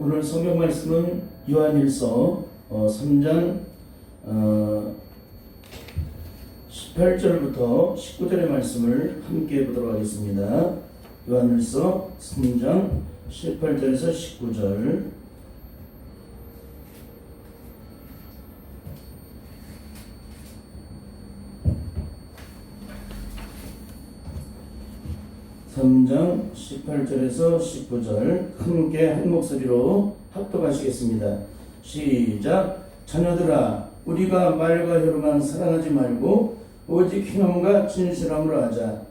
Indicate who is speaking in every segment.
Speaker 1: 오늘 성경 말씀은 요한일서 3장 18절부터 19절의 말씀을 함께 보도록 하겠습니다. 요한일서 3장 18절에서 19절. (3장) 18절에서 19절 함께 한 목소리로 합독하시겠습니다. 시작. 자녀들아, 우리가 말과 혀로만 사랑하지 말고 오직 행함과 진실함으로 하자.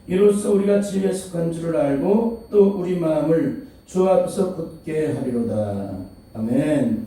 Speaker 1: 이로써 우리가 진리에 속한 줄을 알고 또 우리 마음을 주 앞에서 굳게 하리로다. 아멘.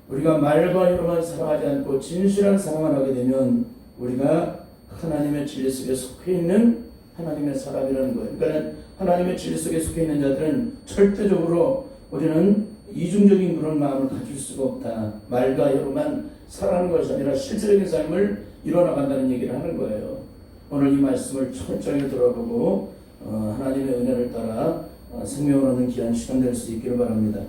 Speaker 1: 우리가 말과 혀로만 사랑하지 않고 진실한 사랑을 하게 되면 우리가 하나님의 진리 속에 속해 있는 하나님의 사람이라는 거예요. 그러니까 하나님의 진리 속에 속해 있는 자들은 절대적으로 우리는 이중적인 그런 마음을 가질 수가 없다. 말과 혀로만 사랑하는 것이 아니라 실제적인 삶을 이뤄나간다는 얘기를 하는 거예요. 오늘 이 말씀을 철저히 들어보고 하나님의 은혜를 따라 생명을 얻는 귀한 시간 될 수 있기를 바랍니다.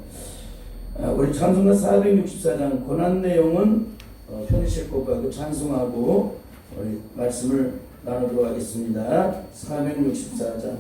Speaker 1: 우리 찬송가 464장 고난 내용은 현실곡과 그 찬송하고 우리 말씀을 나누도록 하겠습니다. 464장.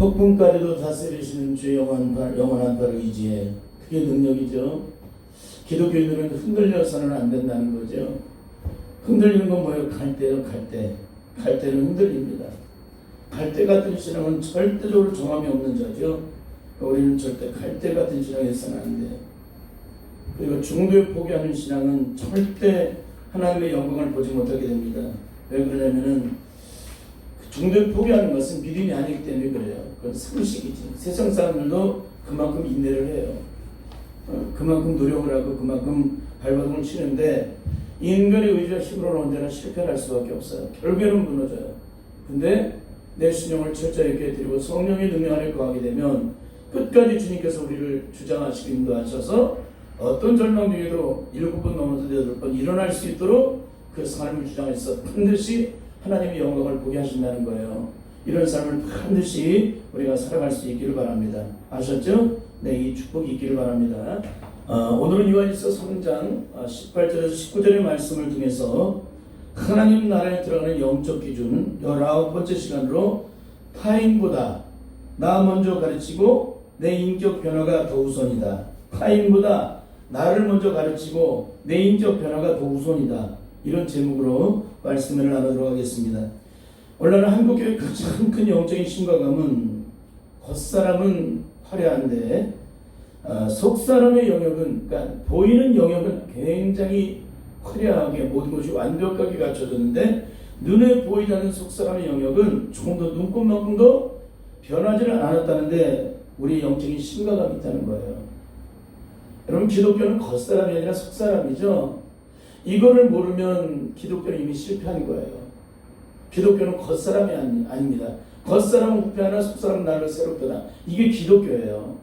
Speaker 1: 폭풍까지도 다스리시는 주의 영원한 발을 의지해. 그게 능력이죠. 기독교인들은 흔들려서는 안 된다는 거죠. 흔들리는 건 뭐예요? 갈대요, 갈대. 갈대는 흔들립니다. 갈대 같은 신앙은 절대적으로 정함이 없는 자죠. 우리는 절대 갈대 같은 신앙에서는 안 돼요. 그리고 중도에 포기하는 신앙은 절대 하나님의 영광을 보지 못하게 됩니다. 왜 그러냐면은 중도에 포기하는 것은 믿음이 아니기 때문에 그래요. 그건 상식이지. 세상 사람들도 그만큼 인내를 해요. 그만큼 노력을 하고 그만큼 발버둥을 치는데 인간의 의지와 힘으로는 언제나 실패할 수밖에 없어요. 결국에는 무너져요. 근데 내 신용을 철저히 깨뜨리고 성령의 능력 안에 거하게 되면 끝까지 주님께서 우리를 주장하시고 인도하셔서 어떤 절망 중에도 7번 넘어서 8번 일어날 수 있도록 그 삶을 주장해서 반드시 하나님의 영광을 보게 하신다는 거예요. 이런 삶을 반드시 우리가 살아갈 수 있기를 바랍니다. 아셨죠? 네, 이 축복이 있기를 바랍니다. 오늘은 요한일서 3장 18절에서 19절의 말씀을 통해서 하나님 나라에 들어가는 영적 기준 19번째 시간으로 타인보다 나 먼저 가르치고 내 인격 변화가 더 우선이다. 타인보다 나를 먼저 가르치고 내 인격 변화가 더 우선이다. 이런 제목으로 말씀을 나누도록 하겠습니다. 오늘날 한국교회 가장 큰 영적인 심각함은 겉사람은 화려한데 속사람의 영역은, 그러니까 보이는 영역은 굉장히 화려하게 모든 것이 완벽하게 갖춰졌는데 눈에 보이지 않는 속사람의 영역은 조금 더 눈꽃만큼도 변하지를 않았다는데 우리의 영적인 심각함이 있다는 거예요. 여러분, 기독교는 겉사람이 아니라 속사람이죠. 이거를 모르면 기독교는 이미 실패한 거예요. 기독교는 겉사람이 아닙니다. 겉사람은 후패하나 속사람은 날로 새롭다. 이게 기독교예요.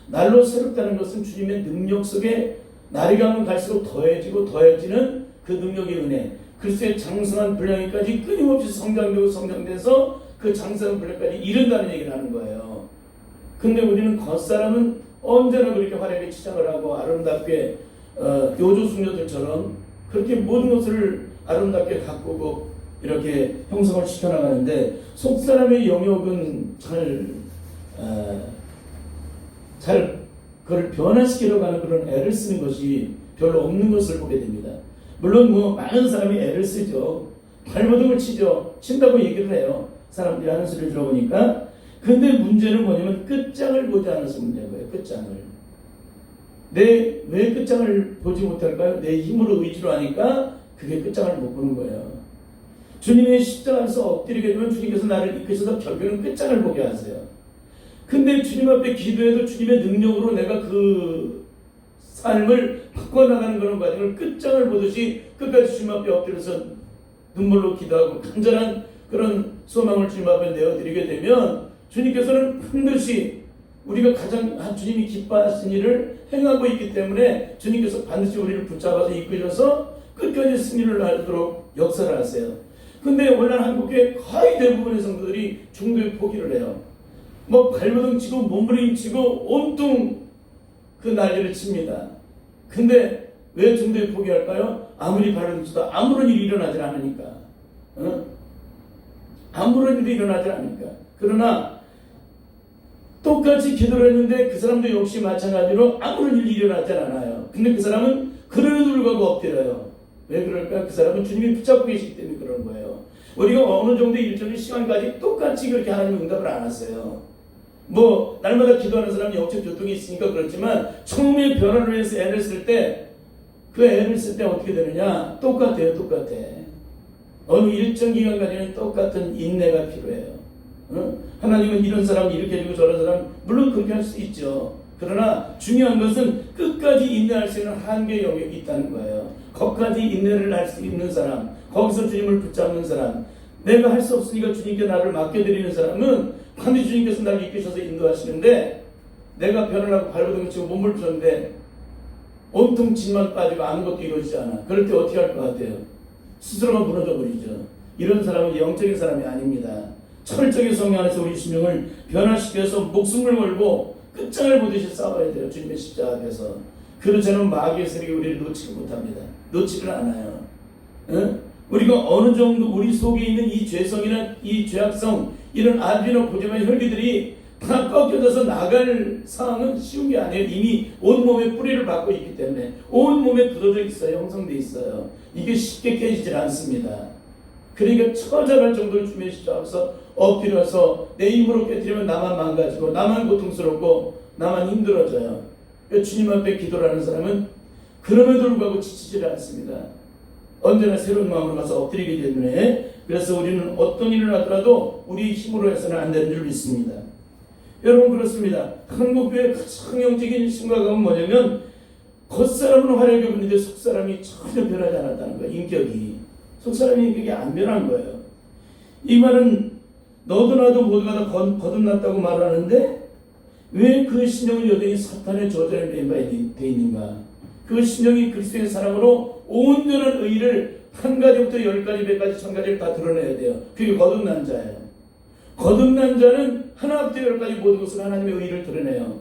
Speaker 1: 날로 새롭다는 것은 주님의 능력 속에 날이 가면 갈수록 더해지고 더해지는 그 능력의 은혜, 그리스도의 장성한 분량에까지 끊임없이 성장되고 성장돼서 그 장성한 분량까지 이른다는 얘기를 하는 거예요. 근데 우리는 겉사람은 언제나 그렇게 화려하게 치장을 하고 아름답게 요조숙녀들처럼 그렇게 모든 것을 아름답게 가꾸고 이렇게 형성을 시켜나가는데 속사람의 영역은 잘 그걸 변화시키려고 하는 그런 애를 쓰는 것이 별로 없는 것을 보게 됩니다. 물론 많은 사람이 애를 쓰죠. 발버둥을 치죠. 친다고 얘기를 해요. 사람들이 하는 소리를 들어보니까. 근데 문제는 뭐냐면 끝장을 보지 않아서 문제인 거예요. 끝장을. 왜 끝장을 보지 못할까요? 내 힘으로 의지로 하니까 그게 끝장을 못 보는 거예요. 주님의 십자가에서 엎드리게 되면 주님께서 나를 이끄셔서 결국에는 끝장을 보게 하세요. 근데 주님 앞에 기도해도 주님의 능력으로 내가 그 삶을 바꿔나가는 그런 과정을 끝장을 보듯이 끝까지 주님 앞에 엎드려서 눈물로 기도하고 간절한 그런 소망을 주님 앞에 내어드리게 되면 주님께서는 반드시 우리가 가장 주님이 기뻐하신 일을 행하고 있기 때문에 주님께서 반드시 우리를 붙잡아서 이끄셔서 끝까지 승리를 하도록 역사를 하세요. 근데 오늘날 한국의 거의 대부분의 성도들이 중도에 포기를 해요. 발버둥 치고 몸부림치고 온통 그 난리를 칩니다. 근데 왜 중도에 포기할까요? 아무리 발버둥 쳐도 아무런 일이 일어나질 않으니까. 아무런 일이 일어나질 않으니까. 그러나 똑같이 기도를 했는데 그 사람도 역시 마찬가지로 아무런 일이 일어나지 않아요. 근데 그 사람은 그럼에도 불구하고 엎드려요. 왜 그럴까요? 그 사람은 주님이 붙잡고 계시기 때문에 그런 거예요. 우리가 어느 정도 일정의 시간까지 똑같이 그렇게 하나님 응답을 안 하세요. 날마다 기도하는 사람이 영적 교통이 있으니까 그렇지만 처음에 변화를 위해서 애를 쓸 때 그 애를 쓸 때 어떻게 되느냐? 똑같아요. 똑같아. 어느 일정 기간까지는 똑같은 인내가 필요해요. 하나님은 이런 사람 이렇게 해주고 저런 사람 물론 그렇게 할 수 있죠. 그러나 중요한 것은 끝까지 인내할 수 있는 한계의 영역이 있다는 거예요. 거기까지 인내를 할 수 있는 사람, 거기서 주님을 붙잡는 사람, 내가 할 수 없으니까 주님께 나를 맡겨드리는 사람은 반드시 주님께서 나를 이끄셔서 인도하시는데 내가 변을 하고 발버둥을 치고 몸을 푸는데 온통 진만 빠지고 아무것도 이루어지지 않아. 그럴 때 어떻게 할 것 같아요? 스스로가 무너져 버리죠. 이런 사람은 영적인 사람이 아닙니다. 철저히 성령 안에서 우리 심령을 변화시켜서 목숨을 걸고 끝장을 보듯이 싸워야 돼요. 주님의 십자가 앞에서. 그렇지 않으면 마귀의 세력이 우리를 놓치지 못합니다. 놓치를 않아요. 우리가 어느 정도 우리 속에 있는 이 죄성이나 이 죄악성, 이런 아비나 고재만 혈기들이 다 꺾여져서 나갈 상황은 쉬운 게 아니에요. 이미 온몸에 뿌리를 받고 있기 때문에 온몸에 굳어져 있어요. 형성되어 있어요. 이게 쉽게 깨지질 않습니다. 그러니까 처절할 정도로 주님의 십자가 앞에서 엎드려서 내 힘으로 깨뜨리면 나만 망가지고 나만 고통스럽고 나만 힘들어져요. 주님 앞에 기도를 하는 사람은 그럼에도 불구하고 지치질 않습니다. 언제나 새로운 마음으로 가서 엎드리기 때문에, 그래서 우리는 어떤 일을 하더라도 우리 힘으로 해서는 안 되는 줄 믿습니다. 여러분, 그렇습니다. 한국교회의 가장 영적인 심각함은 뭐냐면, 겉사람은 화려하게 보이는데 속사람이 전혀 변하지 않았다는 거예요. 인격이. 속사람의 인격이 안 변한 거예요. 이 말은 너도 나도 모두가 다 거듭났다고 말하는데, 왜 그 신령은 여전히 사탄의 저주에 매여돼 있는가? 그 신령이 그리스도의 사랑으로 온전한 의의를 한 가지부터 10가지, 100가지, 1000가지를 다 드러내야 돼요. 그게 거듭난 자예요. 거듭난 자는 하나부터 10가지 모든 것을 하나님의 의의를 드러내요.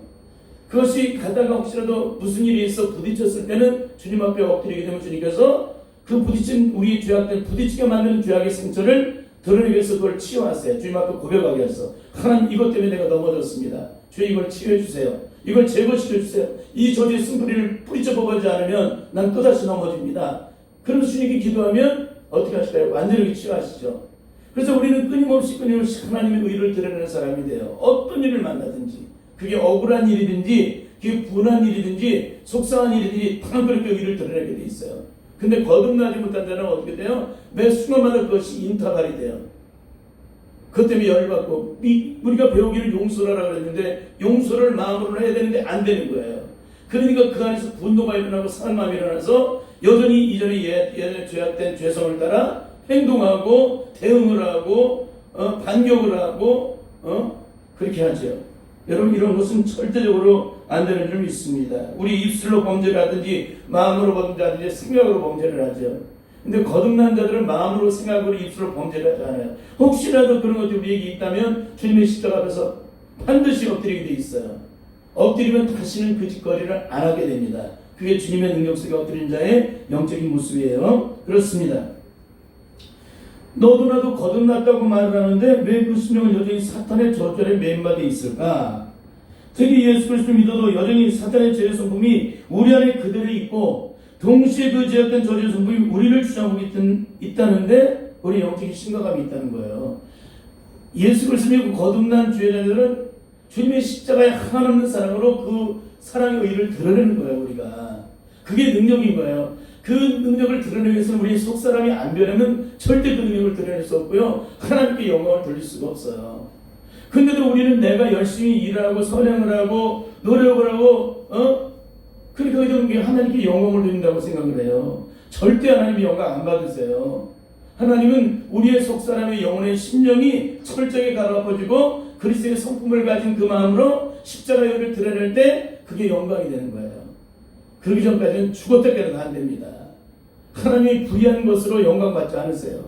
Speaker 1: 그것이 가다가 혹시라도 무슨 일이 있어 부딪혔을 때는 주님 앞에 엎드리게 되면 주님께서 그 부딪힌 우리의 죄악들, 부딪히게 만드는 죄악의 상처를 드러내기 위해서 그걸 치유하세요. 주님 앞에 고백하게 해서, 하나님, 이것 때문에 내가 넘어졌습니다. 주여, 이걸 치유해 주세요. 이걸 제거시켜 주세요. 이 저주의 쓴뿌리를 뿌리쳐 뽑아주지 않으면 난 또다시 넘어집니다. 그러면서 주님께 기도하면 어떻게 하실까요? 완전히 치유하시죠. 그래서 우리는 끊임없이 하나님의 의를 드러내는 사람이 돼요. 어떤 일을 만나든지, 그게 억울한 일이든지, 그게 분한 일이든지, 속상한 일이든지 다 그렇게 의를 드러내게 돼 있어요. 근데 거듭나지 못한 자는 어떻게 돼요? 매 순간마다 그것이 인타갈이 돼요. 그것 때문에 열받고, 우리가 배우기를 용서라고 그랬는데 용서를 마음으로 해야 되는데 안 되는 거예요. 그러니까 그 안에서 분노가 일어나고 상한 마음이 일어나서 여전히 이전에 예전에 죄악된 죄성을 따라 행동하고 대응을 하고 반격을 하고 그렇게 하죠. 여러분, 이런 것은 절대적으로 안 되는 줄 믿습니다. 우리 입술로 범죄를 하든지 마음으로 범죄하든지 생각으로 범죄를 하죠. 근데 거듭난 자들은 마음으로 생각으로 입술로 범죄를 하지 않아요. 혹시라도 그런 것들이 우리에게 있다면 주님의 십자가 앞에서 반드시 엎드리게 돼 있어요. 엎드리면 다시는 그 짓거리를 안 하게 됩니다. 그게 주님의 능력 속에 엎드린 자의 영적인 모습이에요. 그렇습니다. 너도 나도 거듭났다고 말을 하는데 왜 그 신령은 여전히 사탄의 저주에 매인받아 있을까? 특히 예수 그리스도 믿어도 여전히 사탄의 죄의 성품이 우리 안에 그대로 있고, 동시에 그 죄악된 저주의 성품이 우리를 주장하고 있다는데 우리 영적인 심각함이 있다는 거예요. 예수 그리스도 믿고 거듭난 죄자들은 주님의 십자가의 하나없는 사랑으로 그 사랑의 의의를 드러내는 거예요. 우리가 그게 능력인 거예요. 그 능력을 드러내기 위해서는 우리 속사람이 안 변하면 절대 그 능력을 드러낼 수 없고요, 하나님께 영광을 돌릴 수가 없어요. 근데도 우리는 내가 열심히 일하고 선행을 하고 노력을 하고 그러니까 이런 하나님께 영광을 드린다고 생각을 해요. 절대 하나님이 영광 안 받으세요. 하나님은 우리의 속사람의 영혼의 심령이 철저하게 갈아엎어지고 그리스도의 성품을 가진 그 마음으로 십자가의 의를 드러낼 때 그게 영광이 되는 거예요. 그러기 전까지는 죽었다 깨어나도 안 됩니다. 하나님이 불의한 것으로 영광 받지 않으세요.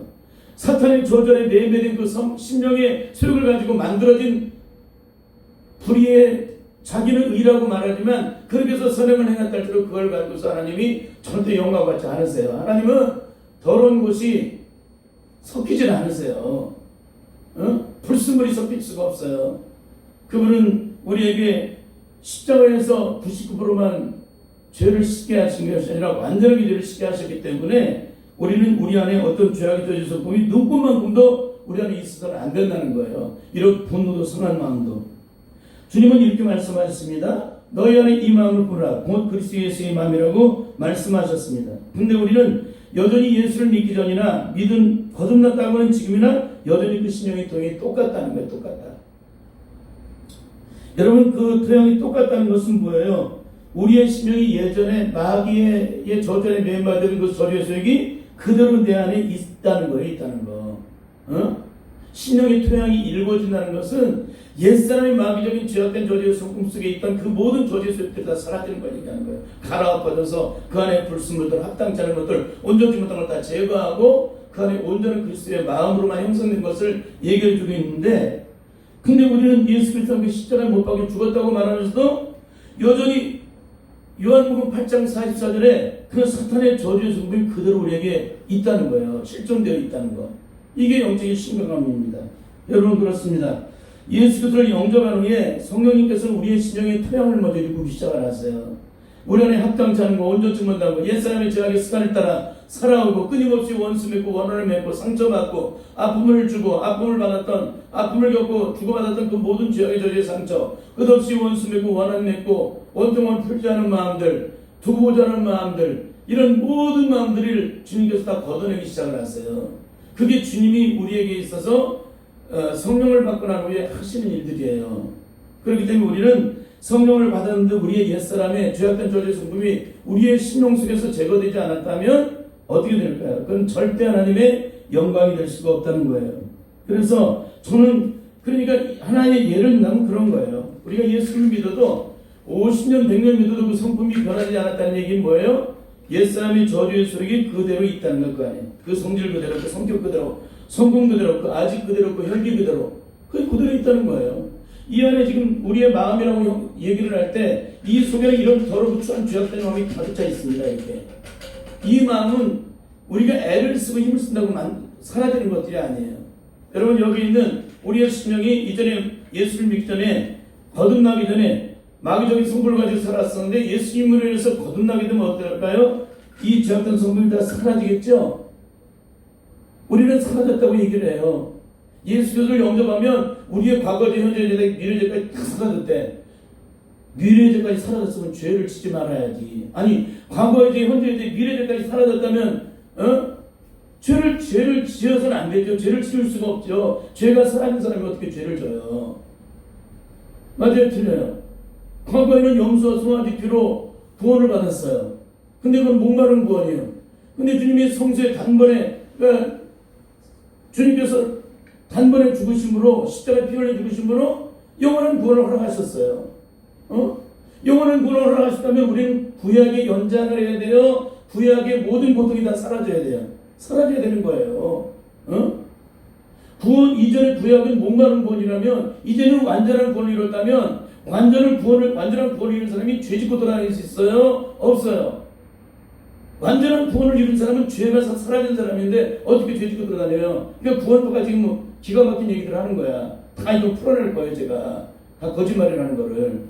Speaker 1: 사탄의 조절에 내매된 그 심령의 소욕을 가지고 만들어진 불의의, 자기는 의라고 말하지만 그렇게 해서 선행을 행했다 할수록 그걸 가지고서 하나님이 절대 영광 받지 않으세요. 하나님은 더러운 것이 섞이질 않으세요. 불순물이 섞일 수가 없어요. 그분은 우리에게 십자가에서 99%만 죄를 씻게 하신 것이 아니라 완전하게 죄를 씻게 하셨기 때문에 우리는 우리 안에 어떤 죄악의 저주 성품이 눈꽃만큼도 우리 안에 있어서는 안 된다는 거예요. 이런 분노도 선한 마음도. 주님은 이렇게 말씀하셨습니다. 너희 안에 이 마음을 꾸라, 곧 그리스도 예수의 마음이라고 말씀하셨습니다. 근데 우리는 여전히 예수를 믿기 전이나 믿은 거듭났다고 하는 지금이나 여전히 그 신령의 토양이 똑같다는 거예요. 똑같다. 여러분, 그 토양이 똑같다는 것은 뭐예요? 우리의 심령이 예전에 마귀의 저주에 매여받은 그 저주의 소욕이 그대로 내 안에 있다는 거예요. 있다는 거. 심령의 토양이 일궈진다는 것은 옛사람의 마귀적인 죄악된 저주의 성품 속에 있던 그 모든 저주의 소욕들이 다 사라지는 거니까는 거예요. 갈아엎어져서 그 안에 불순물들, 합당치 않은 것들, 온전치 못한 걸 다 제거하고 그 안에 온전한 그리스도의 마음으로만 형성된 것을 얘기해 주고 있는데, 근데 우리는 예수 그리스도가 십자가에 못 박혀 죽었다고 말하면서도 여전히 요한복음 8장 44절에 그 사탄의 저주의 성품이 그대로 우리에게 있다는 거예요. 실존되어 있다는 거. 이게 영적인 심각함입니다. 여러분, 그렇습니다. 예수 그리스도를 영접한 후에 성령님께서는 우리의 신령의 토양을 먼저 일구기 시작하셨어요. 우리 안에 합당치 않은 거, 온전치 못한 거, 옛사람의 죄악의 습관을 따라 살아오고 끊임없이 원수 맺고 원한을 맺고 상처받고 아픔을 주고 아픔을 받았던, 아픔을 겪고 주고받았던 그 모든 죄악의 저주의 상처, 끝없이 원수 맺고 원한 맺고 원통을 풀지 않은 마음들, 두고 보지 않은 마음들, 이런 모든 마음들을 주님께서 다 걷어내기 시작을 하세요. 그게 주님이 우리에게 있어서 성령을 받고 난 후에 하시는 일들이에요. 그렇기 때문에 우리는 성령을 받았는데 우리의 옛사람의 죄악된 저주의 성품이 우리의 심령 속에서 제거되지 않았다면 어떻게 될까요? 그건 절대 하나님의 영광이 될 수가 없다는 거예요. 그래서 저는 그러니까 하나의 예를 든다면 그런 거예요. 우리가 예수를 믿어도 50년 100년 믿어도 그 성품이 변하지 않았다는 얘기는 뭐예요? 옛사람의 저주의 소력이 그대로 있다는 거 아니에요. 그 성질 그대로, 그 성격 그대로, 성공 그대로, 그 아직 그대로, 그 혈기 그대로, 그게 그대로 있다는 거예요. 이 안에 지금 우리의 마음이라고 얘기를 할 때 이 속에는 이런 더럽고 추한 죄악된 마음이 가득 차 있습니다. 이렇게 이 마음은 우리가 애를 쓰고 힘을 쓴다고 사라지는 것들이 아니에요. 여러분, 여기 있는 우리의 심령이 이전에 예수를 믿기 전에 거듭나기 전에 마귀적인 성품을 가지고 살았었는데 예수님으로 인해서 거듭나게 되면 어떨까요? 이 죄악된 성품이 다 사라지겠죠? 우리는 사라졌다고 얘기를 해요. 예수 그리스도를 영접하면 우리의 과거죄, 현재죄, 미래죄까지 다 사라졌대. 미래죄까지 사라졌으면 죄를 짓지 말아야지. 아니, 과거죄, 현재죄, 미래죄까지 사라졌다면 죄를 지어서는 안 되죠. 죄를 지을 수가 없죠. 죄가 사라진 사람이 어떻게 죄를 져요? 맞아요, 틀려요. 과거에는 염소와 송아지 피로 구원을 받았어요. 근데 그건 목마른 구원이에요. 근데 주님의 성수에 단번에, 그러니까 주님께서 단번에 죽으심으로, 십자가에 피 흘려 죽으심으로 영원한 구원을 허락하셨어요. 영원한 구원을 허락하셨다면 우리는 구약의 연장을 해야 돼요. 구약의 모든 고통이 다 사라져야 돼요. 사라져야 되는 거예요. 구원 이전의 구약은 목마른 구원이라면 이제는 완전한 구원을 이뤘다면 완전한 구원을 이룬 사람이 죄 짓고 돌아다닐 수 있어요? 없어요. 완전한 구원을 이룬 사람은 죄가 사라진 사람인데 어떻게 죄 짓고 돌아다녀요? 그러니까 구원도가 지금 뭐 기가 막힌 얘기들 하는 거야. 다 이거 풀어낼 거예요, 제가. 다 거짓말이라는 거를.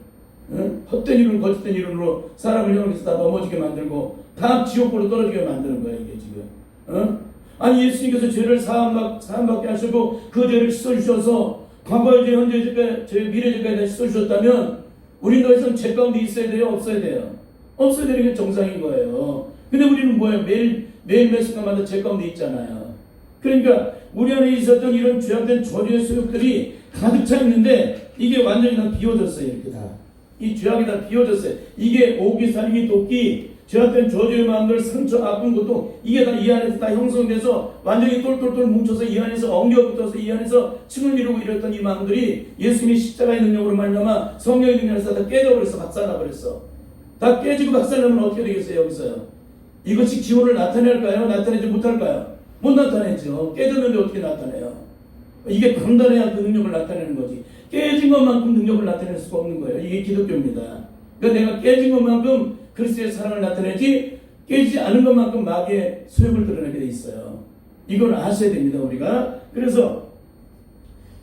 Speaker 1: 헛된 이론, 거짓된 이론으로 사람을 형에서 다 넘어지게 만들고 다 지옥으로 떨어지게 만드는 거야, 이게 지금. 아니, 예수님께서 죄를 사함받게 하시고 그 죄를 씻어주셔서 과거의 죄, 현재의 죄, 미래죄까지 다 씻어주셨다면 우리 더 이상 죄 가운데 있어야 돼요? 없어야 돼요? 없어야 되는 게 정상인 거예요. 근데 우리는 뭐예요? 매일 몇 순간마다 죄 가운데 있잖아요. 그러니까 우리 안에 있었던 이런 죄악된 저주의 소욕들이 가득 차 있는데 이게 완전히 다 비워졌어요. 이렇게 다. 이 죄악이 다 비워졌어요. 이게 오기, 살기, 돕기, 죄악된 저주의 마음들, 상처, 아픈 것도 이게 다 이 안에서 다 형성돼서 완전히 똘똘똘 뭉쳐서 이 안에서 엉겨붙어서 이 안에서 층을 이루고 이랬던 이 마음들이 예수님이 십자가의 능력으로 말미암아 성령의 능력에서 다 깨져버렸어. 박살나버렸어. 다 깨지고 박살나면 어떻게 되겠어요? 여기서요. 이것이 기원을 나타낼까요? 나타내지 못할까요? 못 나타내죠. 깨졌는데 어떻게 나타내요? 이게 강단해야 그 능력을 나타내는 거지. 깨진 것만큼 능력을 나타낼 수가 없는 거예요. 이게 기독교입니다. 그러니까 내가 깨진 것만큼 그리스도의 사랑을 나타내지 깨지지 않은 것만큼 마귀의 소욕을 드러내게 돼 있어요. 이걸 아셔야 됩니다, 우리가. 그래서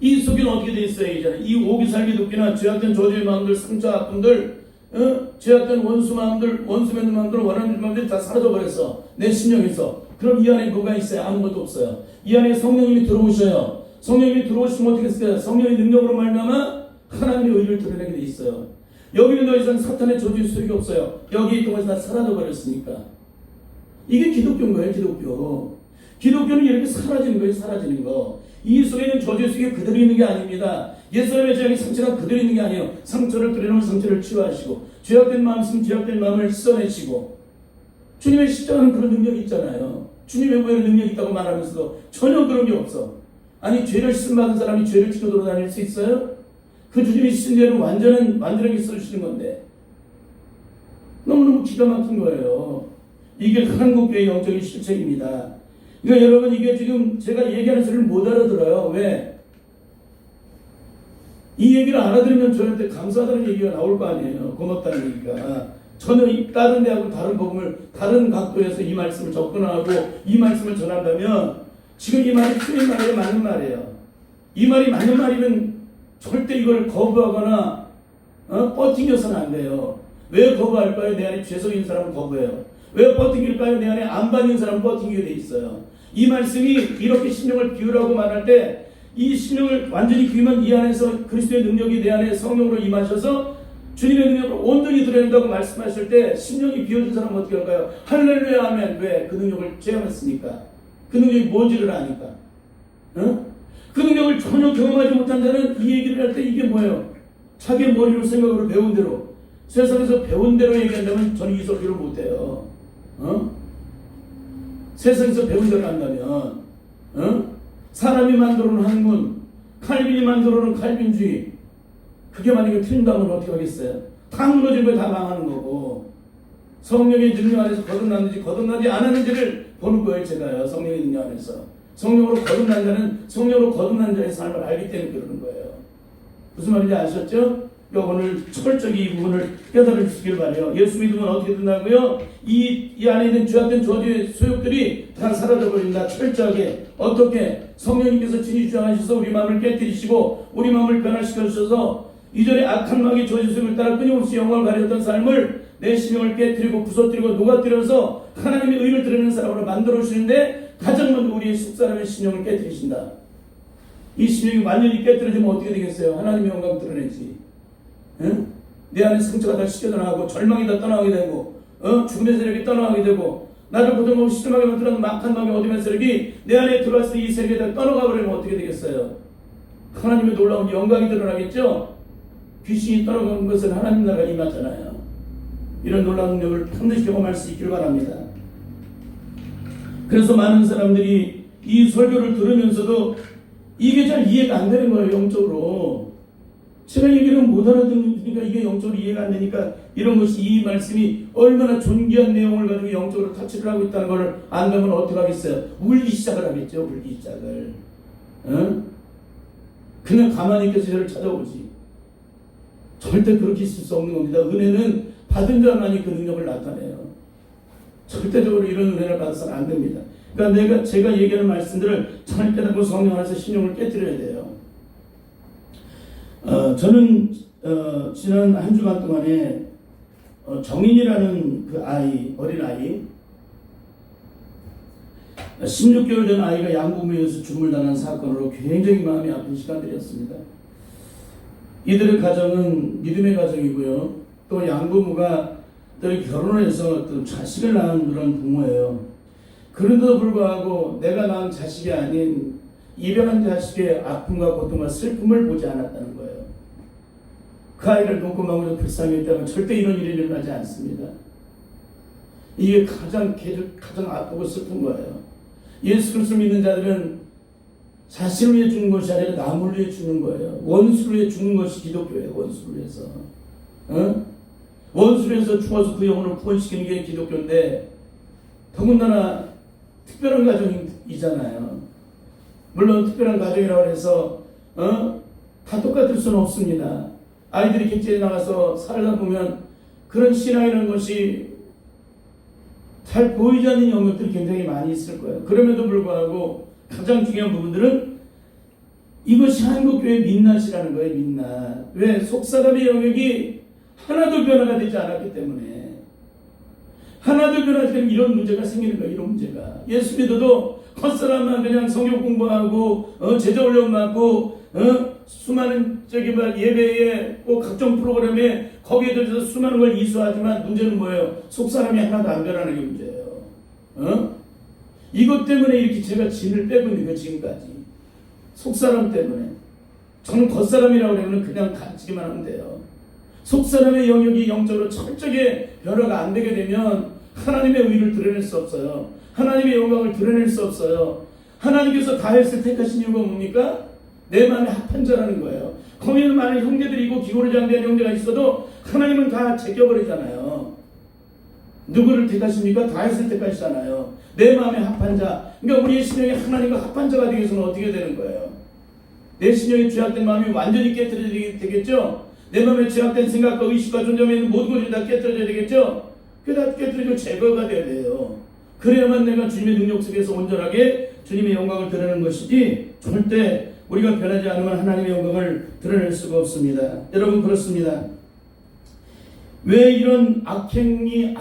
Speaker 1: 이 속에는 어떻게 돼 있어요? 이 오기 살기 돕기나 죄악된 저주의 마음들, 상처 아픔들, 죄악된 원수 마음들, 원수 맺는 마음들, 원하는 마음들이 다 사라져버렸어. 내 심령에서. 그럼 이 안에 뭐가 있어요? 아무것도 없어요. 이 안에 성령님이 들어오셔요. 성령님이 들어오시면 어떻게 됐어요? 성령의 능력으로 말미암아 하나님의 의를 드러내게 돼 있어요. 여기는 더 이상 사탄의 저주의 소용이 없어요. 여기 있던 것이 다 사라져버렸으니까. 이게 기독교인 거예요, 기독교. 기독교는 이렇게 사라지는 거예요, 사라지는 거. 이 속에 있는 저주의 속에 그대로 있는 게 아닙니다. 옛사람의 죄악의 상처가 그대로 있는 게 아니에요. 상처를 드러내면 상처를 치유하시고, 죄악된 마음 있으면 죄악된 마음을 씻어내시고, 주님의 십자가는 그런 능력이 있잖아요. 주님의 보혈의 능력이 있다고 말하면서도 전혀 그런 게 없어. 아니, 죄를 씻음받은 사람이 죄를 지고 돌아다닐 수 있어요? 그 주님이 씻은 죄는 완전하게 써주시는 건데. 너무너무 기가 막힌 거예요. 이게 한국교회의 영적인 실체입니다. 그러니까 여러분, 이게 지금 제가 얘기하는 소리를 못 알아들어요. 왜? 이 얘기를 알아들으면 저한테 감사하다는 얘기가 나올 거 아니에요. 고맙다는 얘기가. 저는 다른 데하고 다른 복음을 다른 각도에서 이 말씀을 접근하고 이 말씀을 전한다면 지금 이 말이 틀린 말이에요, 맞는 말이에요. 이 말이 맞는 말이면 절대 이걸 거부하거나 버팅겨서는 안 돼요. 왜 거부할까요? 내 안에 죄성인 사람은 거부해요. 왜 버팅길까요? 내 안에 안 받는 사람은 버팅기게 돼 있어요. 이 말씀이 이렇게 신령을 비우라고 말할 때 이 신령을 완전히 비우면 이 안에서 그리스도의 능력이 내 안에 성령으로 임하셔서 주님의 능력을 온전히 드러낸다고 말씀하실 때 심령이 비워진 사람은 어떻게 할까요? 할렐루야 하면 왜? 그 능력을 체험했으니까. 그 능력이 뭔지를 아니까. 어? 그 능력을 전혀 경험하지 못한 자는 이 얘기를 할 때 이게 뭐예요? 자기 머리로 생각으로 배운 대로, 세상에서 배운 대로 얘기한다면 저는 이 소리를 못해요. 어? 세상에서 배운 대로 한다면 사람이 만들어놓은 학문, 칼빈이 만들어놓은 칼빈주의, 그게 만약에 틀린다면 어떻게 하겠어요? 다 무너진 거에 다 망하는 거고, 성령의 능력 안에서 거듭났는지 거듭나지 않았는지를 보는 거예요. 제가요, 성령의 능력 안에서. 성령으로 거듭난 자는 성령으로 거듭난 자의 삶을 알기 때문에 그러는 거예요. 무슨 말인지 아셨죠? 오늘 철저히 이 부분을 깨달아 주시길 바라요. 예수 믿으면 어떻게 된다고요? 이 안에 있는 죄악된 저주의 소욕들이 다 사라져버린다. 철저하게. 어떻게? 성령님께서 친히 주장하셔서 우리 마음을 깨뜨리시고 우리 마음을 변화시켜 주셔서 이전에 악한 마귀의 저주 소욕을 따라 끊임없이 영광을 가렸던 삶을 내 심령을 깨뜨리고 부서뜨리고 녹아뜨려서 하나님의 의를 드러내는 사람으로 만들어 주시는데 가장 먼저 우리의 속사람의 심령을 깨뜨리신다. 이 심령이 완전히 깨뜨려지면 어떻게 되겠어요? 하나님의 영광을 드러내지. 응? 내 안에 상처가 다 씻겨져 나가고 절망이 다 떠나가게 되고 죽음의 세력이 떠나가게 되고 나를 고통하고 시름하게 만들어놓은 막한 마음의 어둠의 세력이 내 안에 들어왔을 때 이 세력이 다 떠나가 버리면 어떻게 되겠어요? 하나님의 놀라운 영광이 드러나겠죠? 귀신이 떠나간 것은 하나님 나라가 임하잖아요. 이런 놀라운 능력을 반드시 경험할 수 있기를 바랍니다. 그래서 많은 사람들이 이 설교를 들으면서도 이게 잘 이해가 안 되는 거예요. 영적으로. 제가 얘기를 못 알아듣으니까 이게 영적으로 이해가 안 되니까 이런 것이 이 말씀이 얼마나 존귀한 내용을 가지고 영적으로 터치를 하고 있다는 걸 안다면 어떻게 하겠어요? 울기 시작을 하겠죠. 울기 시작을. 그냥 가만히 있겠어 저를 찾아오지. 절대 그렇게 있을 수 없는 겁니다. 은혜는 받은 자만이 그 능력을 나타내요. 절대적으로 이런 은혜를 받아서는 안 됩니다. 그러니까 제가 얘기하는 말씀들을 잘 깨닫고 성령 안에서 신용을 깨뜨려야 돼요. 저는 지난 한 주간 동안에 정인이라는 그 아이, 어린 아이, 16개월 된 아이가 양부모에서 죽음을 당한 사건으로 굉장히 마음이 아픈 시간들이었습니다. 이들의 가정은 믿음의 가정이고요. 또 양부모가 또 결혼해서 또 자식을 낳은 그런 부모예요. 그런데도 불구하고 내가 낳은 자식이 아닌 입양한 자식의 아픔과 고통과 슬픔을 보지 않았다는 거예요. 그 아이를 놓고 마음으로 불쌍했다면 절대 이런 일이 일어나지 않습니다. 이게 가장 아프고 슬픈 거예요. 예수 그리스도를 믿는 자들은 자신을 위해 죽는 것이 아니라 남을 위해 죽는 거예요. 원수를 위해 죽는 것이 기독교예요. 원수를 위해서. 원수를 위해서 죽어서 그 영혼을 구원시키는 게 기독교인데 더군다나 특별한 가정이잖아요. 물론 특별한 가정이라고 해서 다 똑같을 수는 없습니다. 아이들이 객지에 나가서 살다 보면 그런 신앙이라는 것이 잘 보이지 않는 영역들이 굉장히 많이 있을 거예요. 그럼에도 불구하고 가장 중요한 부분들은 이것이 한국교회의 민낯이라는 거예요. 민낯. 왜? 속사람의 영역이 하나도 변화가 되지 않았기 때문에. 하나도 변화하지 않으면 이런 문제가 생기는 거예요. 이런 문제가. 예수 믿어도 겉사람만 그냥 성경 공부하고 제자 훈련 받고 수많은 예배에 꼭 각종 프로그램에 거기에 들어서 수많은 걸 이수하지만 문제는 뭐예요? 속사람이 하나도 안 변하는 게 문제예요. 이것 때문에 이렇게 제가 진을 빼고 있는 거예요. 지금까지. 속사람 때문에. 저는 겉사람이라고 하면 그냥 가르치기만 하면 돼요. 속사람의 영역이 영적으로 철저하게 변화가 안 되게 되면 하나님의 의를 드러낼 수 없어요. 하나님의 영광을 드러낼 수 없어요. 하나님께서 다윗을 택하신 이유가 뭡니까? 내 마음에 합한 자라는 거예요. 거기는 많은 형제들이 있고 기고를 장대한 형제가 있어도 하나님은 다 제껴버리잖아요. 누구를 택하십니까? 다윗을 택하시잖아요. 내 마음에 합한 자. 그러니까 우리의 신령이 하나님과 합한 자가 되기 위해서는 어떻게 되는 거예요? 내 신령의 죄악된 마음이 완전히 깨뜨려야 되겠죠? 내 마음에 죄악된 생각과 의식과 존재에 있는 모든 것이 다 깨뜨려야 되겠죠? 그게 다 깨뜨리고 제거가 돼야 돼요. 그래야만 내가 주님의 능력 속에서 온전하게 주님의 영광을 드러내는 것이지 절대 우리가 변하지 않으면 하나님의 영광을 드러낼 수가 없습니다. 여러분 그렇습니다. 왜 이런 악행이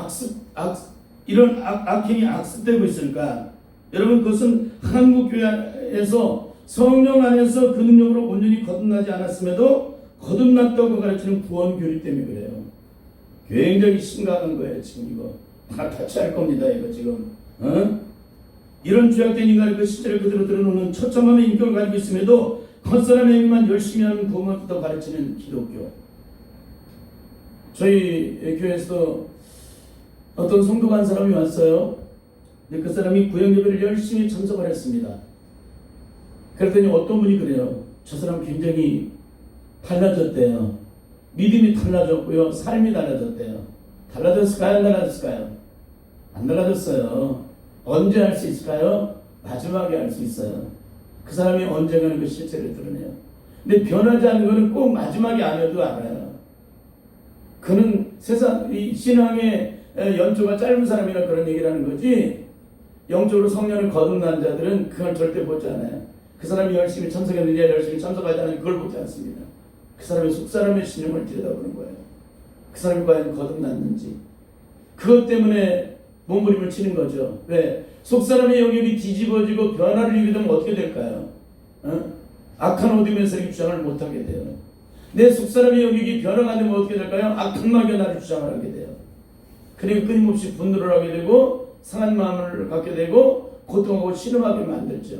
Speaker 1: 악습되고 있을까? 여러분 그것은 한국교회에서 성령 안에서 그 능력으로 온전히 거듭나지 않았음에도 거듭났다고 가르치는 구원 교리 때문에 그래요. 굉장히 심각한 거예요. 지금 이거 다 타치할 겁니다. 이거 지금 이런 죄악된 인간의 그 실제를 그대로 드러놓는 처참함의 인격을 가지고 있음에도 겉사람에게만 열심히 하는 부모부터 가르치는 기독교. 저희 교회에서도 어떤 성도가 한 사람이 왔어요. 근데 그 사람이 구역예배를 열심히 참석을 했습니다. 그랬더니 어떤 분이 그래요. 저 사람 굉장히 달라졌대요. 믿음이 달라졌고요. 삶이 달라졌대요. 달라졌을까요? 안 달라졌을까요? 안 달라졌어요. 언제 할 수 있을까요? 마지막에 할 수 있어요. 그 사람이 언젠가는 그 실체를 드러내요. 근데 변하지 않는 것은 꼭 마지막에 안 해도 알아요. 그는 세상 이 신앙의 연조가 짧은 사람이라 그런 얘기를 하는 거지, 영적으로 성령을 거듭난 자들은 그걸 절대 보지 않아요. 그 사람이 열심히 참석했느냐 열심히 참석하지 않느냐 그걸 보지 않습니다. 그 사람의 속사람의 신용을 들여다보는 거예요. 그 사람이 과연 거듭났는지. 그것 때문에 몸부림을 치는 거죠. 왜? 속사람의 영역이 뒤집어지고 변화를 이루게 되면 어떻게 될까요? 악한 어둠에서 주장을 못하게 돼요. 내 속사람의 영역이 변화가 되면 어떻게 될까요? 악한 막연하를 주장을 하게 돼요. 그리고 끊임없이 분노를 하게 되고 상한 마음을 갖게 되고 고통하고 신음하게 만들죠.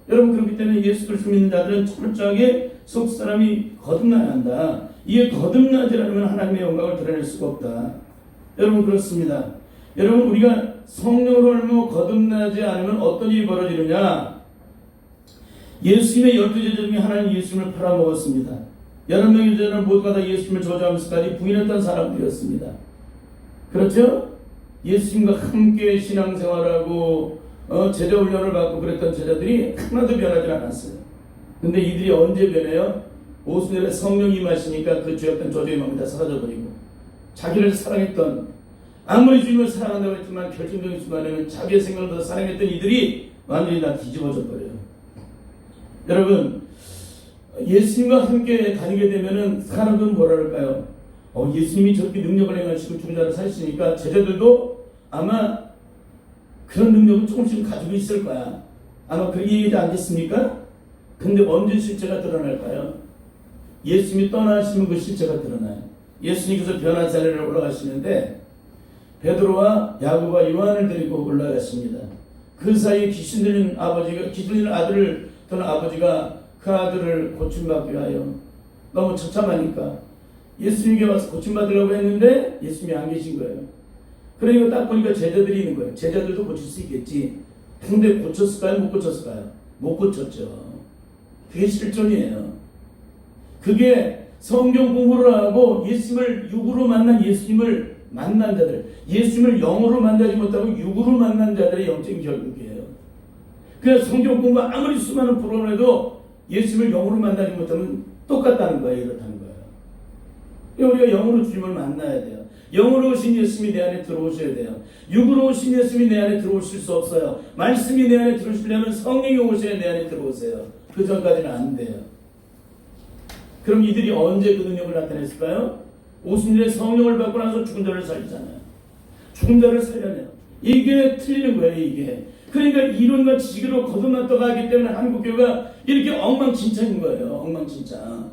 Speaker 1: 여러분, 그렇기 때문에 예수 그리스도 믿는 자들은 철저하게 속사람이 거듭나야 한다. 이게 거듭나지 않으면 하나님의 영광을 드러낼 수가 없다. 여러분, 그렇습니다. 여러분, 우리가 성령으로 얼마 거듭나지 않으면 어떤 일이 벌어지느냐? 예수님의 12제자 중에 하나는 예수님을 팔아먹었습니다. 11명의 제자는 모두가 다 예수님을 저주하면서까지 부인했던 사람들이었습니다. 그렇죠? 예수님과 함께 신앙생활하고 제자 훈련을 받고 그랬던 제자들이 하나도 변하지 않았어요. 근데 이들이 언제 변해요? 오순절에 성령이 임하시니까 그 죄였던 저주의 마음이 다 사라져버리고, 자기를 사랑했던, 아무리 주님을 사랑한다고 했지만 결정적인 순간에는 자기의 생명보다 사랑했던 이들이 완전히 다 뒤집어져 버려요. 여러분, 예수님과 함께 다니게 되면은 사람들은 뭐라 그럴까요? 예수님이 저렇게 능력을 행하시고 죽은 자를 살리시니까 제자들도 아마 그런 능력을 조금씩 가지고 있을 거야. 아마 그렇게 얘기하지 않겠습니까? 근데 언제 실체가 드러날까요? 예수님이 떠나시면 그 실체가 드러나요. 예수님께서 변한 산에 올라가시는데 베드로와 야고보와 요한을 데리고 올라갔습니다. 그 사이에 귀신 들린 아들을 둔 아버지가 그 아들을 고침받기 위하여 너무 처참하니까 예수님께 와서 고침받으려고 했는데 예수님이 안 계신 거예요. 그러니까 딱 보니까 제자들이 있는 거예요. 제자들도 고칠 수 있겠지. 근데 고쳤을까요? 못 고쳤을까요? 못 고쳤죠. 그게 실존이에요. 그게 성경 공부를 하고 예수님을 육으로 만난 예수님을 만난 자들, 예수님을 영으로 만나지 못하고 육으로 만난 자들의 영적인 결국이에요. 그래서 성경 공부 아무리 수많은 프로그램을 해도 예수님을 영으로 만나지 못하면 똑같다는 거예요. 이렇다는 거예요. 우리가 영으로 주님을 만나야 돼요. 영으로 오신 예수님이 내 안에 들어오셔야 돼요. 육으로 오신 예수님이 내 안에 들어오실 수 없어요. 말씀이 내 안에 들어오시려면 성령이 오셔야 내 안에 들어오세요. 그 전까지는 안 돼요. 그럼 이들이 언제 그 능력을 나타냈을까요? 오순절에 성령을 받고 나서 죽은 자를 살리잖아요. 죽은 자를 살려내요. 이게 틀리는 거예요. 이게. 그러니까 이론과 지식으로 거듭났다고 하기 때문에 한국교회가 이렇게 엉망진창인 거예요. 엉망진창.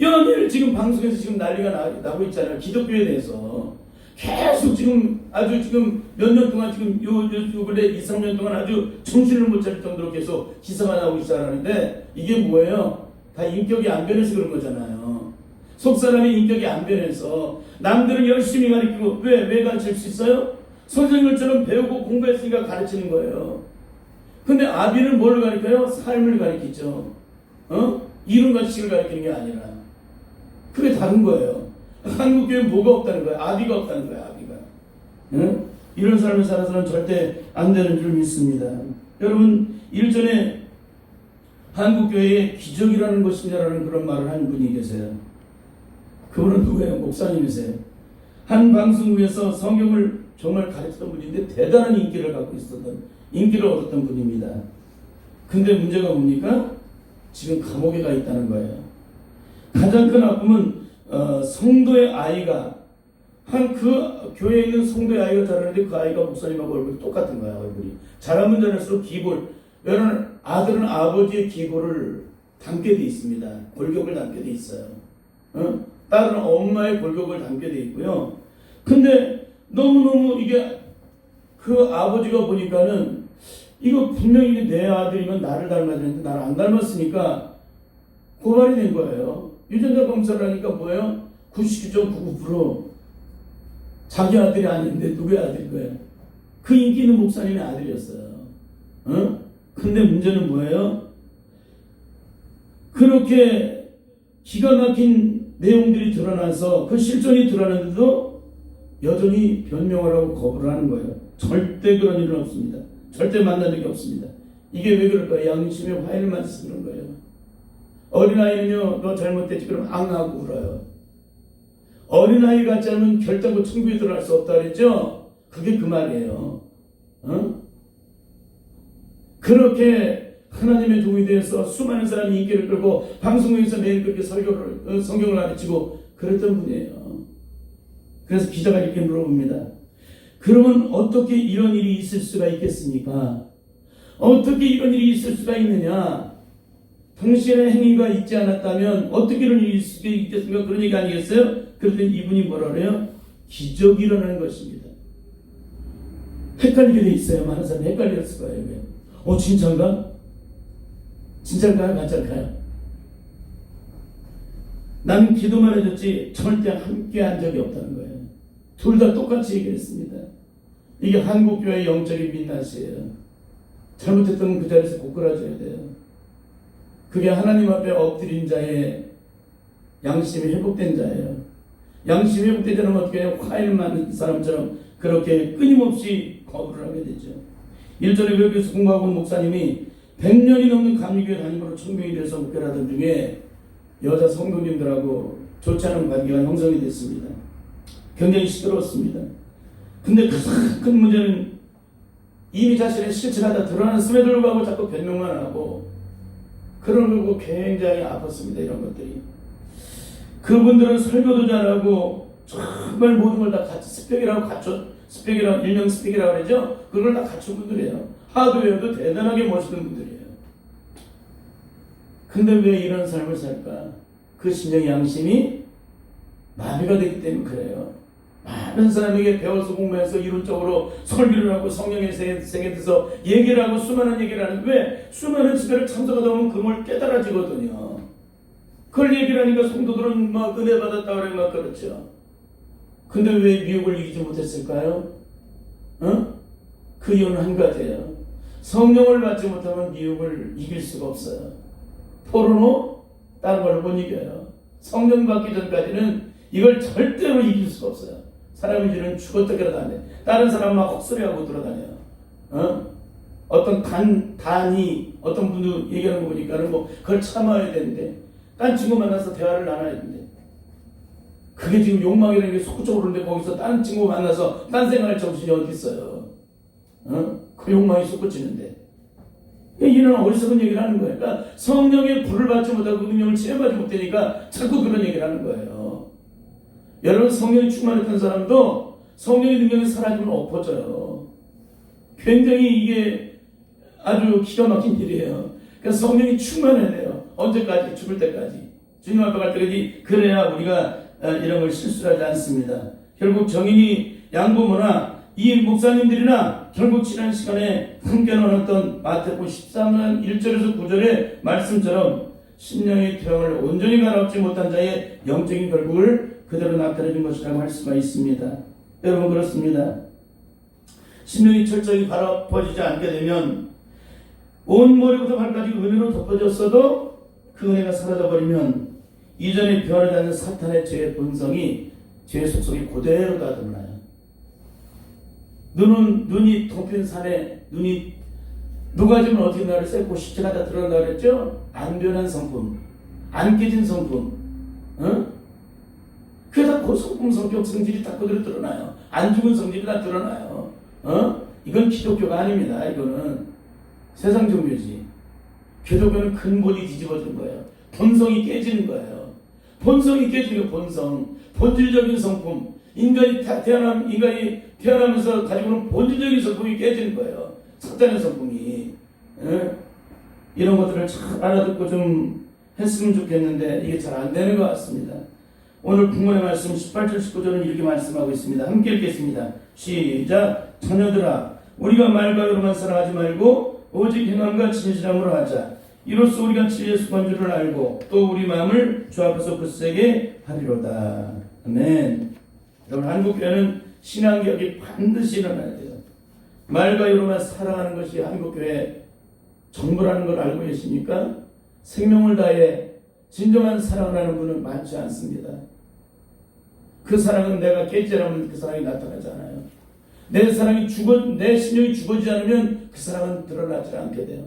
Speaker 1: 연예를 지금 방송에서 지금 난리가 나고 있잖아요. 기독교에 대해서. 계속 지금 아주 지금 몇 년 동안 지금 요 근래 2, 3년 동안 아주 정신을 못 차릴 정도로 계속 기사가 나오기 시작하는데 이게 뭐예요? 다 인격이 안 변해서 그런 거잖아요. 속사람의 인격이 안 변해서 남들은 열심히 가르치고 왜 가르칠 수 있어요? 선생님처럼 배우고 공부했으니까 가르치는 거예요. 근데 아비는 뭘 가르쳐요? 삶을 가르치죠. 이론과 지식을 가르치는 게 아니라. 그게 다른 거예요. 한국교회는 뭐가 없다는 거예요? 아비가 없다는 거예요. 아비가. 이런 삶을 살아서는 절대 안 되는 줄 믿습니다. 여러분, 일전에 한국교회에 기적이라는 것이냐라는 그런 말을 한 분이 계세요. 그분은 누구예요? 목사님이세요. 한 방송국에서 성경을 정말 가르치던 분인데 대단한 인기를 갖고 있었던, 인기를 얻었던 분입니다. 근데 문제가 뭡니까? 지금 감옥에 가 있다는 거예요. 가장 큰 아픔은 성도의 아이가 그 교회에 있는 성도의 아이가 자라는데 그 아이가 목사님하고 얼굴이 똑같은 거야. 얼굴이 잘하면 잘할수록 기볼, 왜냐면 아들은 아버지의 기볼을 담게 돼 있습니다. 골격을 담게 돼 있어요. 딸은 엄마의 골격을 담게 돼 있고요. 근데 너무너무 이게 그 아버지가 보니까는 이거 분명히 내 아들이면 나를 닮아야 되는데 나를 안 닮았으니까 고발이 된 거예요. 유전자 검사를 하니까 뭐예요? 99.99% 자기 아들이 아닌데 누구의 아들인 거예요? 그 인기 있는 목사님의 아들이었어요. 근데 문제는 뭐예요? 그렇게 기가 막힌 내용들이 드러나서 그 실존이 드러났는데도 여전히 변명을 하고 거부를 하는 거예요. 절대 그런 일은 없습니다. 절대 만난 적이 없습니다. 이게 왜 그럴까요? 양심의 화해를 맞아서 그런 거예요. 어린아이는요, 너 잘못됐지 그럼 앙하고 울어요. 어린아이 같지 않으면 결단코 천국에 들어갈 수 없다 그랬죠? 그게 그 말이에요. 그렇게 하나님의 종이 되어서 수많은 사람이 인기를 끌고 방송국에서 매일 그렇게 성경을 가르치고 그랬던 분이에요. 그래서 기자가 이렇게 물어봅니다. 그러면 어떻게 이런 일이 있을 수가 있겠습니까? 어떻게 이런 일이 있을 수가 있느냐? 당신의 행위가 있지 않았다면 어떻게 이런 일이 있을 수가 있겠습니까? 그런 얘기 아니겠어요? 그랬더니 이분이 뭐라 그래요? 기적이 일어나는 것입니다. 헷갈리게 돼 있어요. 많은 사람이 헷갈렸을 거예요. 진짜인가? 진짜일까요? 가짜일까요? 난 기도만 해줬지 절대 함께 한 적이 없다는 거예요. 둘 다 똑같이 얘기했습니다. 이게 한국교회의 영적인 민낯이에요. 잘못했다면 그 자리에서 고꾸라져야 돼요. 그게 하나님 앞에 엎드린 자의 양심이 회복된 자예요. 양심이 회복된 자는 어떻게 해요? 화일 많은 사람처럼 그렇게 끊임없이 거부를 하게 되죠. 일전에 외국에서 공부하고 온 목사님이 100년이 넘는 감리교회 담임으로 청명이 돼서 목회를 하던 중에 여자 성도님들하고 좋지 않은 관계가 형성이 됐습니다. 굉장히 시끄러웠습니다. 근데 가장 큰 문제는 이미 자신의 실체가 다 드러났음에도 불구하고 자꾸 변명만 하고 그런 거 굉장히 아팠습니다. 이런 것들이. 그분들은 설교도 잘하고 정말 모든 걸 다 같이 스펙이라고 일명 스펙이라고 그러죠. 그걸 다 갖춘 분들이에요. 하도 외워도 대단하게 멋있는 분들이에요. 근데 왜 이런 삶을 살까? 그 심령의 양심이 마비가 되기 때문에 그래요. 많은 사람에게 배워서 공부해서 이론적으로 설교를 하고 성령의 세계에 대해서 얘기를 하고 수많은 얘기를 하는데 왜 수많은 집회를 참석하다 보면 그걸 깨달아지거든요. 그걸 얘기를 하니까 성도들은 막 은혜 받았다 그래 막 그렇죠. 근데 왜 미혹을 이기지 못했을까요? 그 이유는 한 가지예요. 성령을 받지 못하면 미혹을 이길 수가 없어요. 포르노 다른 걸 못 이겨요. 성령 받기 전까지는 이걸 절대로 이길 수가 없어요. 사람의 죄는 죽었다 깨어나네. 다른 사람 막 헛소리하고 돌아다녀요. 어떤 단이 어떤 분도 얘기하는 거 보니까는 뭐 그걸 참아야 되는데 딴 친구 만나서 대화를 나눠야 되는데 그게 지금 욕망이라는 게 속구적으로 오는데 거기서 딴 친구 만나서 딴 생각할 정신이 어디 있어요? 그 욕망이 솟구치는데 이는 어리석은 얘기를 하는 거예요. 그러니까 성령의 불을 받지 못하고 능력을 체험하지 못하니까 자꾸 그런 얘기를 하는 거예요. 여러분 성령이 충만했던 사람도 성령의 능력이 사라지면 엎어져요. 굉장히 이게 아주 기가 막힌 일이에요. 그러니까 성령이 충만해야 돼요. 언제까지? 죽을 때까지. 주님 앞에 갈 때까지 그래야 우리가 이런 걸 실수하지 않습니다. 결국 정인이 양부모나 이 목사님들이나 결국 지난 시간에 함께 나눴던 마태복음 13장 1절에서 9절의 말씀처럼 심령의 태양을 온전히 갈아엎지 못한 자의 영적인 결국을 그대로 나타내준 것이라고 할 수가 있습니다. 여러분 그렇습니다. 심령이 철저히 갈아엎어지지 않게 되면 온 머리부터 발까지 은혜로 덮어졌어도 그 은혜가 사라져버리면 이전에 변하지 않는 사탄의 죄의 본성이 죄의 속성이 그대로 다 드러나요. 눈이 덮인 산에 눈이 녹아지면 어떻게 나를 쇠고 시체가 다 드러난다 그랬죠? 안 변한 성품, 안 깨진 성품, 그게 다 그 성품, 성격, 성질이 다 그대로 드러나요. 안 죽은 성질이 다 드러나요. 이건 기독교가 아닙니다. 이거는 세상 종교지. 기독교는 근본이 뒤집어진 거예요. 본성이 깨지는 거예요. 본성이 깨지는 거예요. 본질적인 성품. 인간이 태어나면서 가지고 있는 본질적인 성품이 깨지는 거예요. 사탄의 성품이. 이런 것들을 잘 알아듣고 좀 했으면 좋겠는데 이게 잘 안 되는 것 같습니다. 오늘 본문의 말씀 18절 19절은 이렇게 말씀하고 있습니다. 함께 읽겠습니다. 시작. 자녀들아 우리가 말과 여로만 사랑하지 말고 오직 행함과 진실함으로 하자. 이로써 우리가 진리의 속한 줄을 알고 또 우리 마음을 주 앞에서 굳세게 하리로다. 아멘. 여러분 한국교회는 신앙개혁이 반드시 일어나야 돼요. 말과 여로만 사랑하는 것이 한국교회 전부라는 걸 알고 계십니까? 생명을 다해 진정한 사랑을 하는 분은 많지 않습니다. 그 사랑은 내가 깨지 않으면 그 사랑이 나타나지 않아요. 내 심령이 죽어지지 않으면 그 사랑은 드러나지 않게 돼요.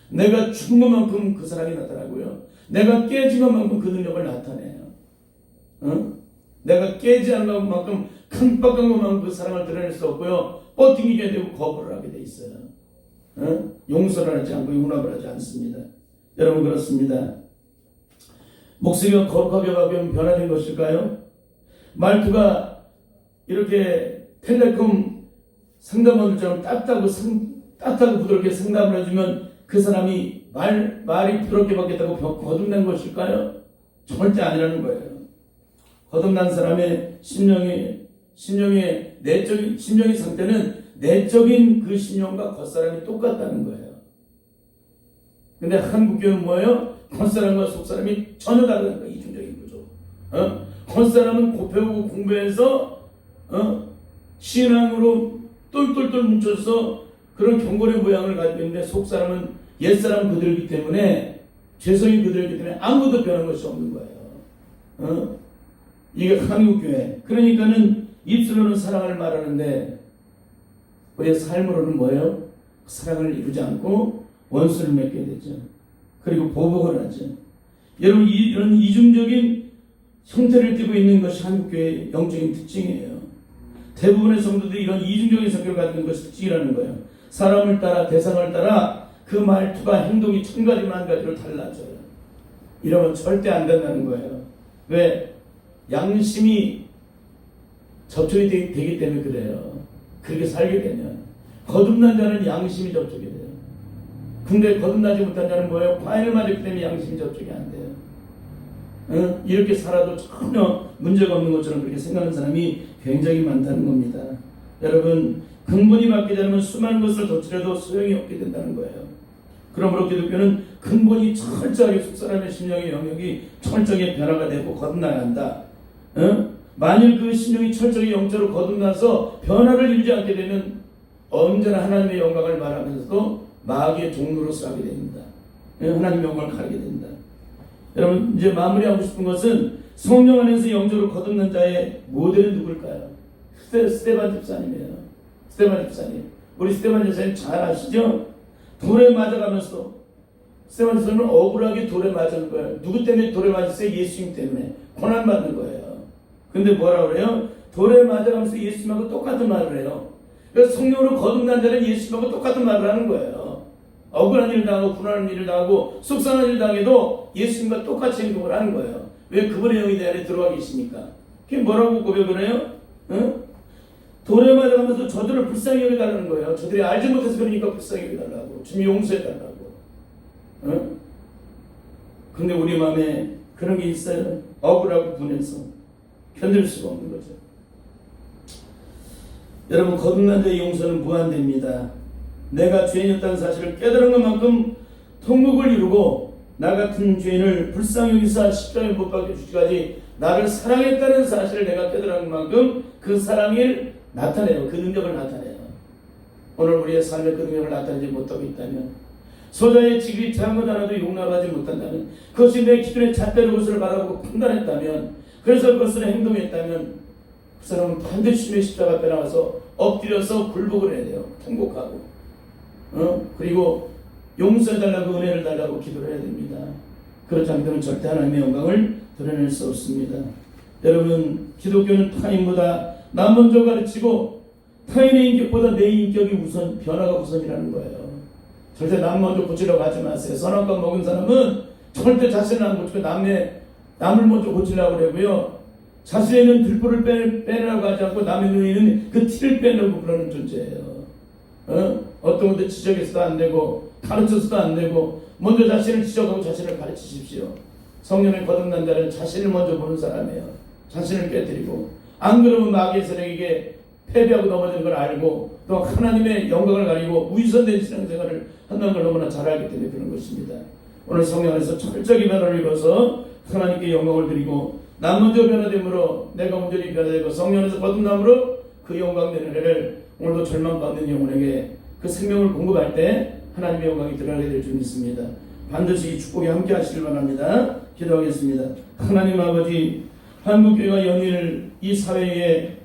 Speaker 1: 내가 죽은 것만큼 그 사랑이 나타나고요. 내가 깨진 것만큼 그 능력을 나타내요. 내가 깨지 않은 것만큼 깜빡한 것만큼 그 사랑을 드러낼 수 없고요. 뻗팅기게 되고 거부를 하게 돼 있어요. 용서를 하지 않고 용납을 하지 않습니다. 여러분 그렇습니다. 목소리가 거룩하게 바뀌면 변화된 것일까요? 말투가 이렇게 텔레콤 상담원들처럼 따뜻하고 부드럽게 상담을 해주면 그 사람이 말이 부드럽게 바뀌었다고 거듭난 것일까요? 절대 아니라는 거예요. 거듭난 사람의 심령의 상태는 내적인 그 심령과 겉사람이 똑같다는 거예요. 근데 한국교회는 뭐예요? 겉사람과 속사람이 전혀 다르다는 거예요. 이중적인 구조. 겉사람은 배우고 공부해서 신앙으로 똘똘똘 뭉쳐서 그런 경건의 모양을 가지고 있는데 속사람은 옛사람 그들이기 때문에 죄성이 그들이기 때문에 아무것도 변한 것이 없는 거예요. 이게 한국교회. 그러니까는 입술로는 사랑을 말하는데 우리의 삶으로는 뭐예요? 사랑을 이루지 않고 원수를 맺게 되죠. 그리고 보복을 하죠. 여러분 이런 이중적인 형태를 띠고 있는 것이 한국교회의 영적인 특징이에요. 대부분의 성도들이 이런 이중적인 성격을 가지고 있는 것이 특징이라는 거예요. 사람을 따라 대상을 따라 그 말투가 행동이 천 가지만 한 가지로 달라져요. 이러면 절대 안 된다는 거예요. 왜? 양심이 접촉이 되기 때문에 그래요. 그렇게 살게 되면 거듭난 자는 양심이 접촉이 돼요. 근데 거듭나지 못한 자는 뭐예요? 과인을 맞았기 때문에 양심이 접촉이 안 돼요. 이렇게 살아도 전혀 문제가 없는 것처럼 그렇게 생각하는 사람이 굉장히 많다는 겁니다. 여러분 근본이 바뀌지 않으면 수많은 것을 덧칠해도 소용이 없게 된다는 거예요. 그러므로 기독교는 근본이 철저하게 속사람의 심령의 영역이 철저하게 변화가 되고 거듭나야 한다. 만일 그 심령이 철저히 영적으로 거듭나서 변화를 이루지 않게 되면 언제나 하나님의 영광을 말하면서도 마귀의 종로로서 하게 됩니다. 하나님의 영광을 가리게 됩니다. 여러분 이제 마무리하고 싶은 것은 성령 안에서 영적으로 거듭난 자의 모델은 누굴까요? 스데반 집사님이에요. 스데반 집사님. 우리 스데반 집사님 잘 아시죠? 돌에 맞아가면서 스데반 집사님은 억울하게 돌에 맞은 거예요. 누구 때문에 돌에 맞았어요? 예수님 때문에. 고난받는 거예요. 근데 뭐라 그래요? 돌에 맞아가면서 예수님하고 똑같은 말을 해요. 그래서 성령으로 거듭난 자는 예수님하고 똑같은 말을 하는 거예요. 억울한 일을 당하고 불안한 일을 당하고 속상한 일을 당해도 예수님과 똑같이 행동을 하는 거예요. 왜 그분의 영이 내 안에 들어와 계시니까. 그게 뭐라고 고백을 해요? 돌에 맞아가면서 저들을 불쌍히 여겨달라는 거예요. 저들이 알지 못해서 그러니까 불쌍히 여겨달라고. 주님 용서해달라고. 근데 우리 마음에 그런 게 있어요. 억울하고 분해서 견딜 수가 없는 거죠. 여러분 거듭난 자의 용서는 무한대입니다. 내가 죄인이었다는 사실을 깨달은 것만큼 통곡을 이루고 나 같은 죄인을 불쌍히 여기사 십자가에 못 박혀 주시기까지 나를 사랑했다는 사실을 내가 깨달은 만큼 그 사랑을 나타내요. 그 능력을 나타내요. 오늘 우리의 삶에 그 능력을 나타내지 못하고 있다면 소자의 지극히 작은 것 하나도 용납하지 못한다면 그것이 내 기준의 잣대로 그것을 바라보고 판단했다면 그래서 그것을 행동했다면 그 사람은 반드시 주님의 십자가 앞에 나와서 엎드려서 굴복을 해야 돼요. 통곡하고 그리고 용서해달라고 은혜를 달라고 기도를 해야 됩니다. 그렇지 않으면 절대 하나님의 영광을 드러낼 수 없습니다. 여러분 기독교는 타인보다 나 먼저 가르치고 타인의 인격보다 내 인격이 우선 변화가 우선이라는 거예요. 절대 남 먼저 고치려고 하지 마세요. 선악과 먹은 사람은 절대 자신을 안 고치고 남을 먼저 고치려고 그러고요. 자신에 있는 들보를 빼려고 하지 않고 남의 눈에 있는 그 티를 빼려고 그러는 존재예요. 어떤 것도 지적해서도 안 되고 가르쳐서도 안 되고 먼저 자신을 지적하고 자신을 가르치십시오. 성령의 거듭난 자는 자신을 먼저 보는 사람이에요. 자신을 깨뜨리고, 안 그러면 마귀의 세력에게 패배하고 넘어지는 걸 알고 또 하나님의 영광을 가리고 위선된 신앙생활을 한다는 걸 너무나 잘 알기 때문에 그런 것입니다. 오늘 성령 안에서 철저히 변화를 이뤄서 하나님께 영광을 드리고, 나 먼저 변화됨으로 내가 온전히 변화되고 성령 안에서 거듭남으로 그 영광된 은혜를 오늘도 절망 가운데 영혼에게 그 생명을 공급할 때 하나님의 영광이 드러나게 될 줄 믿습니다. 반드시 이 축복에 함께 하시길 바랍니다. 기도하겠습니다. 하나님 아버지, 한국교회가 연일 이 사회에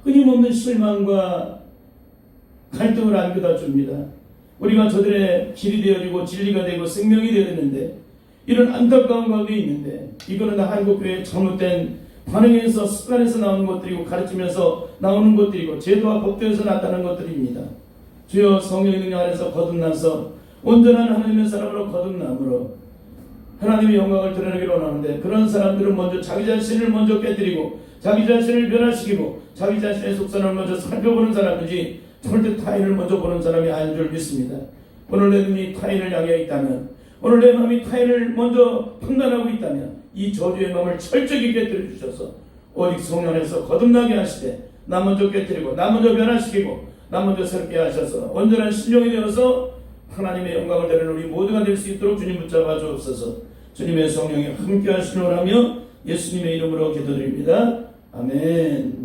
Speaker 1: 끊임없는 실망과 갈등을 안겨다 줍니다. 우리가 저들의 길이 되어지고 진리가 되고 생명이 되어야 되는데 이런 안타까운 가운데 있는데, 이거는 한국교회의 잘못된 반응에서 습관에서 나오는 것들이고 가르치면서 나오는 것들이고 제도와 법도에서 나타나는 것들입니다. 주여, 성령의 능력 안에서 거듭나서 온전한 하나님의 사람으로 거듭남으로 하나님의 영광을 드러내기를 원하는데, 그런 사람들은 먼저 자기 자신을 먼저 깨뜨리고 자기 자신을 변화시키고 자기 자신의 속성을 먼저 살펴보는 사람이지 절대 타인을 먼저 보는 사람이 아닌 줄 믿습니다. 오늘 내 눈이 타인을 향해 있다면, 오늘 내 마음이 타인을 먼저 판단하고 있다면 이 저주의 마음을 철저히 깨뜨려 주셔서 오직 성령 안에서 거듭나게 하시되 나 먼저 깨뜨리고 나 먼저 변화시키고 나 먼저 새롭게 하셔서 온전한 신령이 되어서 하나님의 영광을 드리는 우리 모두가 될 수 있도록 주님 붙잡아 주옵소서. 주님의 성령이 함께 하시노라며 예수님의 이름으로 기도드립니다. 아멘.